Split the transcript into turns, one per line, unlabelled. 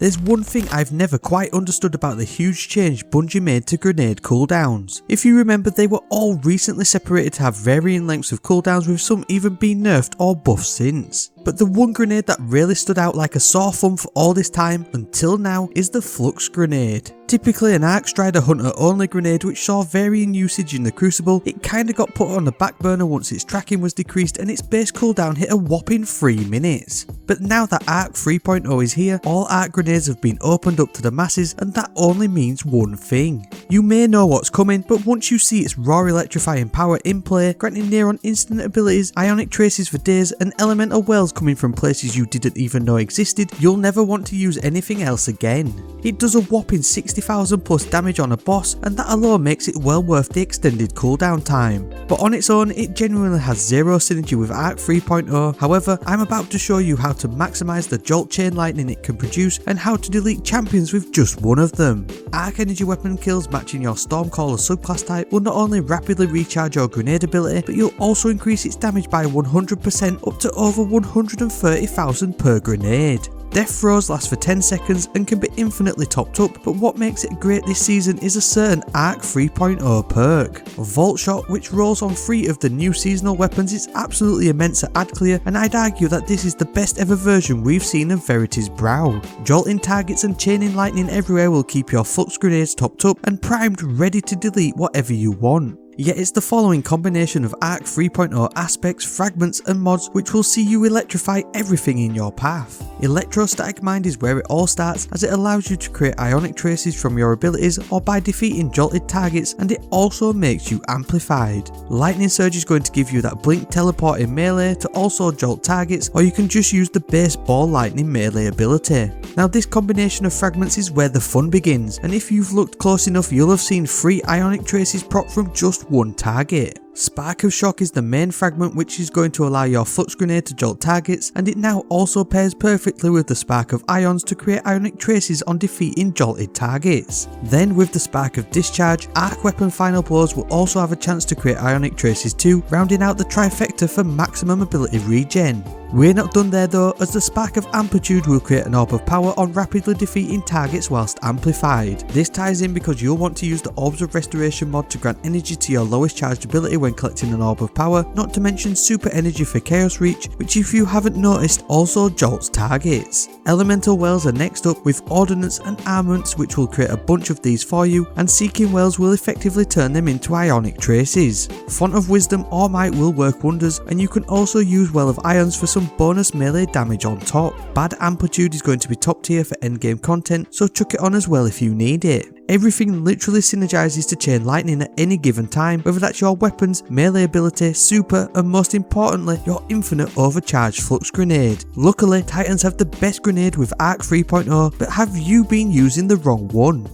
There's one thing I've never quite understood about the huge change Bungie made to grenade cooldowns. If you remember, they were all recently separated to have varying lengths of cooldowns, with some even being nerfed or buffed since. But the one grenade that really stood out like a sore thumb for all this time until now is the Flux Grenade. Typically an Arc Strider Hunter only grenade which saw varying usage in the Crucible, it kinda got put on the back burner once its tracking was decreased and its base cooldown hit a whopping 3 minutes. But now that Arc 3.0 is here, all Arc grenades have been opened up to the masses, and that only means one thing. You may know what's coming, but once you see its raw electrifying power in play, granting near on instant abilities, ionic traces for days, and elemental wells coming from places you didn't even know existed, you'll never want to use anything else again. It does a whopping 60,000 plus damage on a boss, and that alone makes it well worth the extended cooldown time. But on its own, it genuinely has zero synergy with Arc 3.0, however, I'm about to show you how to maximise the jolt chain lightning it can produce and how to delete champions with just one of them. Arc energy weapon kills matching your Stormcaller subclass type will not only rapidly recharge your grenade ability, but you'll also increase its damage by 100% up to over 130,000 per grenade. Death throws last for 10 seconds and can be infinitely topped up, but what makes it great this season is a certain Arc 3.0 perk. Voltshot, which rolls on 3 of the new seasonal weapons, is absolutely immense at ad clear, and I'd argue that this is the best ever version we've seen of Verity's brow. Jolting targets and chaining lightning everywhere will keep your Flux Grenades topped up and primed, ready to delete whatever you want. Yet it's the following combination of Arc 3.0 aspects, fragments and mods which will see you electrify everything in your path. Electrostatic Mind is where it all starts, as it allows you to create ionic traces from your abilities or by defeating jolted targets, and it also makes you amplified. Lightning Surge is going to give you that blink teleport in melee to also jolt targets, or you can just use the base ball lightning melee ability. Now this combination of fragments is where the fun begins, and if you've looked close enough you'll have seen 3 ionic traces prop from just one target. Spark of Shock is the main fragment which is going to allow your Flux Grenade to jolt targets, and it now also pairs perfectly with the Spark of Ions to create ionic traces on defeating jolted targets. Then with the Spark of Discharge, Arc Weapon Final Blows will also have a chance to create ionic traces too, rounding out the trifecta for maximum ability regen. We're not done there though, as the Spark of Amplitude will create an orb of power on rapidly defeating targets whilst amplified. This ties in because you'll want to use the Orbs of Restoration mod to grant energy to your lowest charged ability when collecting an orb of power, not to mention super energy for Chaos Reach, which if you haven't noticed also jolts targets. Elemental wells are next up, with ordnance and armaments which will create a bunch of these for you, and seeking wells will effectively turn them into ionic traces. Font of Wisdom or Might will work wonders, and you can also use Well of Ions for some bonus melee damage on top. Bad Amplitude is going to be top tier for endgame content, so chuck it on as well if you need it. Everything literally synergizes to chain lightning at any given time, whether that's your weapons, melee ability, super, and most importantly, your infinite overcharged Flux Grenade. Luckily, Titans have the best grenade with Arc 3.0, but have you been using the wrong one?